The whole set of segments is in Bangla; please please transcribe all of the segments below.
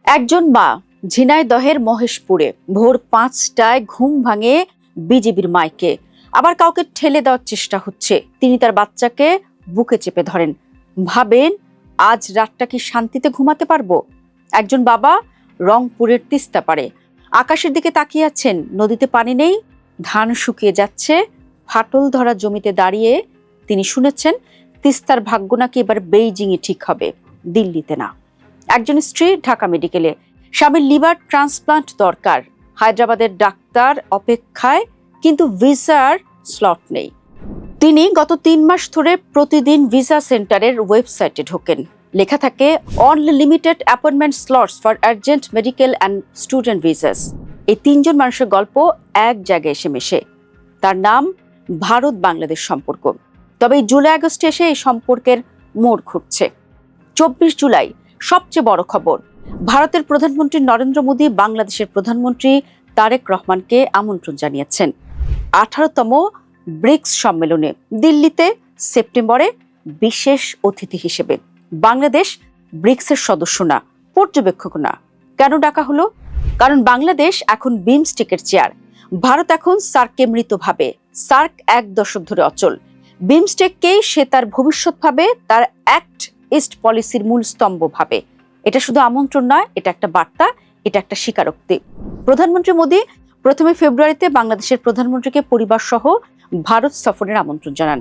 একজন মা ঝিনাইদহের মহেশপুরে ভোর ৫টায় ঘুম ভাঙে বিজেপির মাইকে। আবার কাউকে ঠেলে দেওয়ার চেষ্টা হচ্ছে। তিনি তার বাচ্চাকে বুকে চেপে ধরেন, ভাবেন আজ রাতটা কি শান্তিতে ঘুমাতে পারবো। একজন বাবা রংপুরের তিস্তা পাড়ে আকাশের দিকে তাকিয়ে আছেন। নদীতে পানি নেই, ধান শুকিয়ে যাচ্ছে। ফাটল ধরা জমিতে দাঁড়িয়ে তিনি শুনেছেন তিস্তার ভাগ্য নাকি এবার বেইজিংয়ে ঠিক হবে, দিল্লিতে না। একজন স্ত্রী ঢাকা মেডিকেলে, স্বামীর লিভার ট্রান্সপ্লান্ট দরকার। হায়দ্রাবাদের ডাক্তার অপেক্ষায়, কিন্তু ভিসার স্লট নেই। তিনি গত ৩ মাস ধরে প্রতিদিন ভিসা সেন্টারের ওয়েবসাইটে ঢোকেন, লেখা থাকে only limited appointment slots for urgent medical and student visas. এই ৩ জন মানুষের গল্প এক জায়গায় এসে মেশে। তার নাম ভারত বাংলাদেশ সম্পর্ক। তবে এই জুলাই আগস্টে এসে এই সম্পর্কের মোড় ঘুরছে। ২৪ জুলাই সবচেয়ে বড় খবর, ভারতের প্রধানমন্ত্রী নরেন্দ্র মোদী বাংলাদেশের প্রধানমন্ত্রী তারেক রহমানকে আমন্ত্রণ জানিয়েছেন ১৮তম ব্রিক্স সম্মেলনে দিল্লিতে সেপ্টেম্বরে বিশেষ অতিথি হিসেবে। বাংলাদেশ ব্রিক্সের সদস্য না, পর্যবেক্ষক না। কেন ডাকা হলো? কারণ বাংলাদেশ এখন বিমস্টেকের চেয়ার, ভারত এখন সার্ককে মৃত ভাবে। সার্ক ১ দশক ধরে অচল। বিমস্টেককেই সে তার ভবিষ্যৎ ভাবে, তার অ্যাক্ট ইস্ট পলিসির মূল স্তম্ভ ভাবে। এটা শুধু আমন্ত্রণ নয়, এটা একটা বার্তা, এটা একটা স্বীকারোক্তি। প্রধানমন্ত্রী মোদী প্রথমে ফেব্রুয়ারিতে বাংলাদেশের প্রধানমন্ত্রীকে পরিবার সহ ভারত সফরের আমন্ত্রণ জানান।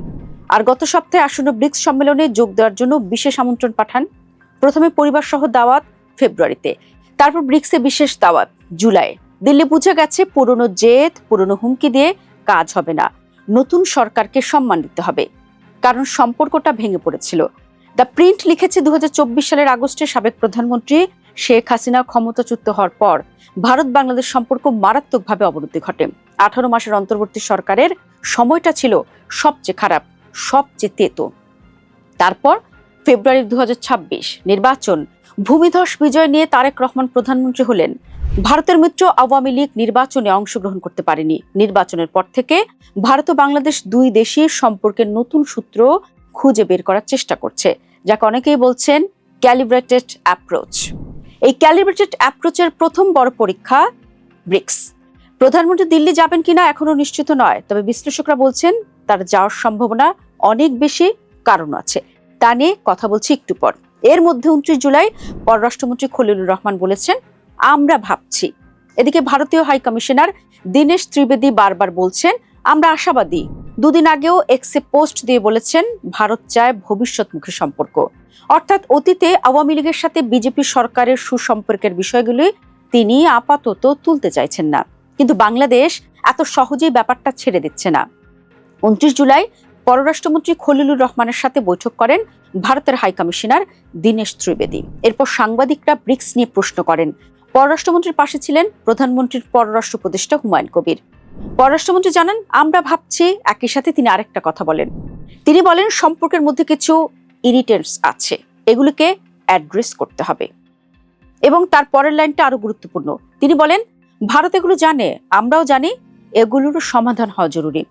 আর গত সপ্তাহে আসন্ন ব্রিক্স সম্মেলনে যোগ দেওয়ার জন্য বিশেষ আমন্ত্রণ পাঠান। প্রথমে পরিবার সহ দাওয়াত ফেব্রুয়ারিতে, তারপর ব্রিক্সে বিশেষ দাওয়াত জুলাই। দিল্লি বুঝে গেছে পুরনো জেদ, পুরনো হুমকি দিয়ে কাজ হবে না। নতুন সরকারকে সম্মান দিতে হবে, কারণ সম্পর্কটা ভেঙে পড়েছিল। দ্য প্রিন্ট লিখেছে ২০২৪ সালের আগস্টে সাবেক প্রধানমন্ত্রী শেখ হাসিনা ক্ষমতাচ্যুত হওয়ার পর ভারত বাংলাদেশ সম্পর্ক মারাত্মকভাবে অবনতি ঘটে। ১৮ মাসের অন্তর্বর্তী সরকারের সময়টা ছিল সবচেয়ে খারাপ, সবচেয়ে তেতো। তারপর ফেব্রুয়ারি ২০২৬ নির্বাচন, ভূমিধস বিজয় নিয়ে তারেক রহমান প্রধানমন্ত্রী হলেন। ভারতের মিত্র আওয়ামী লীগ নির্বাচনে অংশগ্রহণ করতে পারেনি। নির্বাচনের পর থেকে ভারত ও বাংলাদেশ দুই দেশের সম্পর্কের নতুন সূত্র খুঁজে বের করার চেষ্টা করছে, যাকে অনেকেই বলছেন ক্যালিব্রেটেড অ্যাপ্রোচ। এই ক্যালিব্রেটেড অ্যাপ্রোচের প্রথম বড় পরীক্ষা ব্রিক্স। প্রধানমন্ত্রী দিল্লি যাবেন কিনা এখনো নিশ্চিত নয়, তবে বিশ্লেষকরা বলছেন তার যাওয়ার সম্ভাবনা অনেক বেশি, কারণ আছে। তা নিয়ে কথা বলছি একটু পর। এর মধ্যে ২৯ জুলাই পররাষ্ট্রমন্ত্রী খলিলুর রহমান বলেছেন আমরা ভাবছি। এদিকে ভারতীয় হাই কমিশনার দীনেশ ত্রিবেদী বারবার বলছেন আমরা আশাবাদী। দুদিন আগেও এক্সে পোস্ট দিয়ে বলেছেন ভারত চায় ভবিষ্যৎমুখী সম্পর্ক। অর্থাৎ অতীতে আওয়ামী লীগের সাথে বিজেপি সরকারের সুসম্পর্কের বিষয়গুলি তিনি আপাতত তুলতে চাইছেন না, কিন্তু বাংলাদেশ এত সহজেই ব্যাপারটা ছেড়ে দিচ্ছে না। ২৯ জুলাই পররাষ্ট্রমন্ত্রী খলিলুর রহমানের সাথে বৈঠক করেন ভারতের হাই কমিশনার দীনেশ ত্রিবেদী। এরপর সাংবাদিকরা ব্রিক্স নিয়ে প্রশ্ন করেন। পররাষ্ট্রমন্ত্রীর পাশে ছিলেন প্রধানমন্ত্রীর পররাষ্ট্র উপদেষ্টা হুমায়ুন কবির। পররাষ্ট্রমন্ত্রী জানান আমরা ভাবছি। একই সাথে তিনি আরেকটা কথা বলেন। তিনি বলেন সম্পর্কের মধ্যে কিছু ইরিটেন্টস আছে, এগুলিকে অ্যাড্রেস করতে হবে। এবং তার পরের লাইনটা আরো গুরুত্বপূর্ণ। তিনি বলেন ভারত এগুলো জানে, আমরাও জানি, এগুলোরও সমাধান হওয়া জরুরি।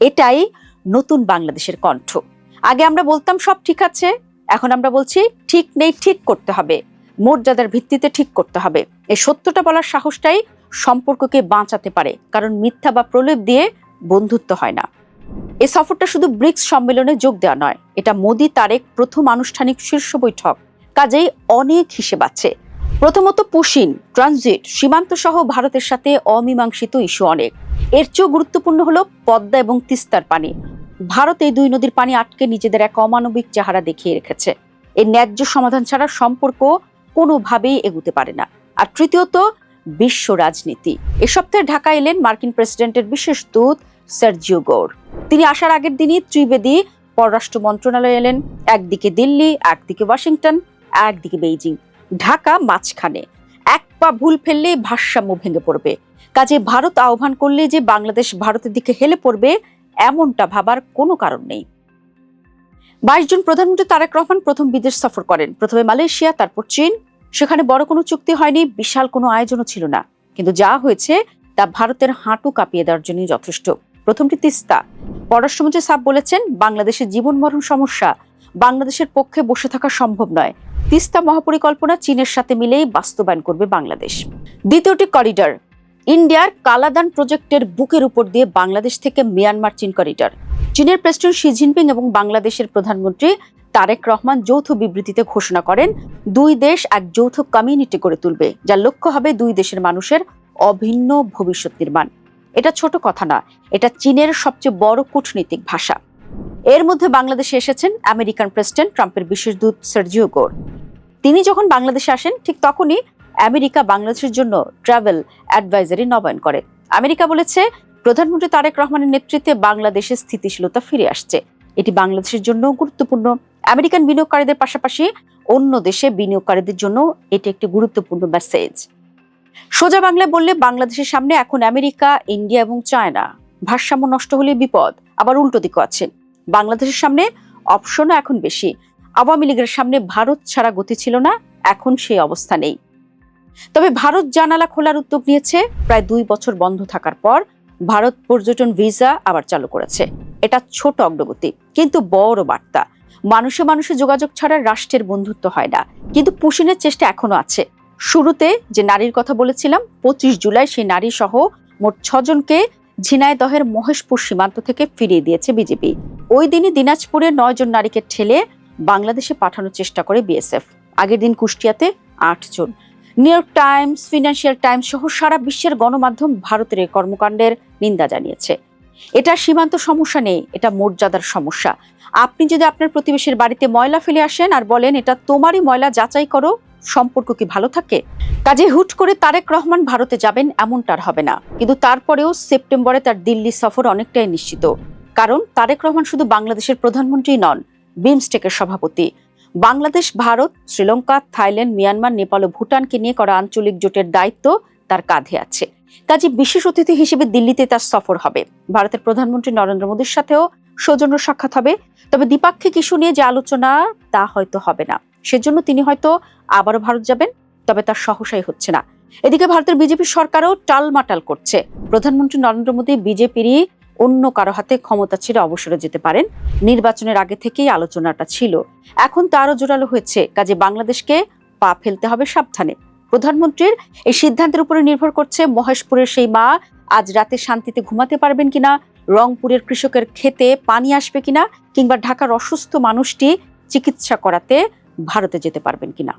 এটাই নতুন বাংলাদেশের কণ্ঠ। আগে আমরা বলতাম সব ঠিক আছে, এখন আমরা বলছি ঠিক নেই, ঠিক করতে হবে, মর্যাদার ভিত্তিতে ঠিক করতে হবে। এই সত্যটা বলার সাহসটাই সম্পর্ককে বাঁচাতে পারে, কারণ মিথ্যা বা প্রলেপ দিয়ে বন্ধুত্ব হয় না। এই সফরটা শুধু ব্রিক্স সম্মেলনে যোগ দেওয়া নয়, এটা মোদী তারেক প্রথম আনুষ্ঠানিক শীর্ষ বৈঠক। কাজেই অনেক হিসেব আছে। প্রথমত পুশিন, ট্রানজিট, সীমান্ত সহ ভারতের সাথে অমীমাংসিত ইস্যু অনেক। এর চেয়েও গুরুত্বপূর্ণ হলো পদ্মা এবং তিস্তার পানি। ভারত এই দুই নদীর পানি আটকে নিজেদের এক অমানবিক চেহারা দেখিয়ে রেখেছে। এর ন্যায্য সমাধান ছাড়া সম্পর্ক কোনোভাবেই এগুতে পারে না। আর তৃতীয়ত বিশ্ব রাজনীতি। এ সপ্তাহে ঢাকা এলেন মার্কিন প্রেসিডেন্টের বিশেষ দূত সার্জিও গৌর। তিনি আসার আগের দিনই ত্রিবেদী পররাষ্ট্র মন্ত্রণালয়ে এলেন। একদিকে দিল্লি, একদিকে ওয়াশিংটন, একদিকে বেইজিং। ঢাকা মাঝখানে। এক পা ভুল ফেললেই ভারসাম্য ভেঙে পড়বে। কাজে ভারত আহ্বান করলে যে বাংলাদেশ ভারতের দিকে হেলে পড়বে, এমনটা ভাবার কোনো কারণ নেই। ২২ জুন প্রধানমন্ত্রী তারেক রহমান প্রথম বিদেশ সফর করেন। প্রথমে মালয়েশিয়া, তারপর চীন। সেখানে বড় কোনো চুক্তি হয়নি, বিশাল কোনো আয়োজনও ছিল না, কিন্তু যা হয়েছে তা ভারতের হাঁটু কাঁপিয়ে দেওয়ার জন্যই যথেষ্ট। প্রথমটি তিস্তা। পররাষ্ট্রমন্ত্রী সাফ বলেছেন বাংলাদেশের জীবন মরণ সমস্যা, বাংলাদেশের পক্ষে বসে থাকা সম্ভব নয়। তিস্তা মহাপরিকল্পনা চীনের সাথে মিলেই বাস্তবায়ন করবে বাংলাদেশ। দ্বিতীয়টি করিডর, ইন্ডিয়ার কালাদান প্রজেক্টের বুকের উপর দিয়ে বাংলাদেশ থেকে মিয়ানমার চীন করিডর। চীনের প্রেসিডেন্ট শি জিনপিং এবং বাংলাদেশের প্রধানমন্ত্রী তারেক রহমান যৌথ বিবৃতিতে ঘোষণা করেন, দুই দেশ এক যৌথ কমিউনিটি গড়ে তুলবে, যার লক্ষ্য হবে দুই দেশের মানুষের অভিন্ন ভবিষ্যৎ নির্মাণ। এটা ছোট কথা না, এটা চীনের সবচেয়ে বড় কূটনৈতিক ভাষা। এর মধ্যে বাংলাদেশে এসেছেন আমেরিকান প্রেসিডেন্ট ট্রাম্পের বিশেষ দূত সার্জিও গোর। তিনি যখন বাংলাদেশে আসেন ঠিক তখনই আমেরিকা বাংলাদেশের জন্য ট্রাভেল অ্যাডভাইজারি নবায়ন করে। আমেরিকা বলেছে, প্রধানমন্ত্রী তারেক রহমানের নেতৃত্বে বাংলাদেশে স্থিতিশীলতা ফিরে আসছে। এটি বাংলাদেশের জন্য গুরুত্বপূর্ণ। আমেরিকান বিনিয়োগকারীদের পাশাপাশি অন্য দেশে বিনিয়োগকারীদের জন্য এটি একটি গুরুত্বপূর্ণ মেসেজ। সোজা বাংলায় বললে বাংলাদেশের সামনে এখন আমেরিকা, ইন্ডিয়া এবং চায়না। ভারসাম্য নষ্ট হলে বিপদ। আবার উল্টো দিকও আছে, বাংলাদেশের সামনে অপশনও এখন বেশি। আওয়ামী লীগের সামনে ভারত ছাড়া গতি ছিল না, এখন সেই অবস্থা নেই। তবে ভারত জানালা খোলার উদ্যোগ নিয়েছে। প্রায় 2 বছর বন্ধ থাকার পর ভারত পর্যটন ভিসা আবার চালু করেছে। এটা ছোট অগ্রগতি, কিন্তু বড় বার্তা। মানুষে মানুষে যোগাযোগ ছাড়া রাষ্ট্রের বন্ধুত্ব হয় না, কিন্তু পুশিনের চেষ্টা এখনো আছে। শুরুতে যে নারীর কথা বলেছিলাম, 25 জুলাই সেই নারী সহ মোট 6 জনকে ঝিনাইদহের মহেশপুর সীমান্ত থেকে ফিরিয়ে দিয়েছে বিজেপি। ওই দিনই দিনাজপুরে 9 জন নারীকে ঠেলে বাংলাদেশে পাঠানোর চেষ্টা করে বিএসএফ। আগের দিন কুষ্টিয়াতে 8 জন। New York Times, financial times সহ সারা বিশ্বের গণমাধ্যম ভারতের এই কর্মকাণ্ডের নিন্দা জানিয়েছে। এটা সীমান্ত সমস্যা নেই, এটা মর্যাদার সমস্যা। আপনি যদি আপনার প্রতিবেশীর বাড়িতে ময়লা ফেলে আসেন আর বলেন এটা তোমারই ময়লা, যাচাই করো, সম্পর্ক কি ভালো থাকে? কাজে হুট করে তারেক রহমান ভারতে যাবেন এমনটা আর হবে না। কিন্তু তারপরেও সেপ্টেম্বরে তার দিল্লি সফর অনেকটাই নিশ্চিত। কারণ তারেক রহমান শুধু বাংলাদেশের প্রধানমন্ত্রী নন, বিমস্টেকের সভাপতি। বাংলাদেশ, ভারত, শ্রীলঙ্কা, থাইল্যান্ড, মিয়ানমার, নেপাল ও ভুটানকে নিয়ে করা আঞ্চলিক জোটের দায়িত্ব তার কাঁধে আছে। কাজে বিশেষ অতিথি হিসেবে দিল্লিতে তার সফর হবে। ভারতের প্রধানমন্ত্রী নরেন্দ্র মোদীর সাথেও সৌজন্য সাক্ষাৎ হবে। তবে দ্বিপাক্ষিক ইস্যু নিয়ে যে আলোচনা, তা হয়তো হবে না। সেজন্য তিনি হয়তো আবারও ভারত যাবেন, তবে তার সহসাই হচ্ছে না। এদিকে ভারতের বিজেপি সরকারও টালমাটাল করছে। প্রধানমন্ত্রী নরেন্দ্র মোদী বিজেপিরই অন্য কারো হাতে ক্ষমতা ছেড়ে অবসরে যেতে পারেন। নির্বাচনের আগে থেকেই আলোচনাটা ছিল, এখন তা আরো জোরালো হয়েছে। কাজে বাংলাদেশকে পা ফেলতে হবে সাবধানে। প্রধানমন্ত্রীর এই সিদ্ধান্তের উপরে নির্ভর করছে মহেশপুরের সেই মা আজ রাতে শান্তিতে ঘুমাতে পারবেন কিনা, রংপুরের কৃষকের খেতে পানি আসবে কিনা, কিংবা ঢাকার অসুস্থ মানুষটি চিকিৎসা করাতে ভারতে যেতে পারবেন কিনা।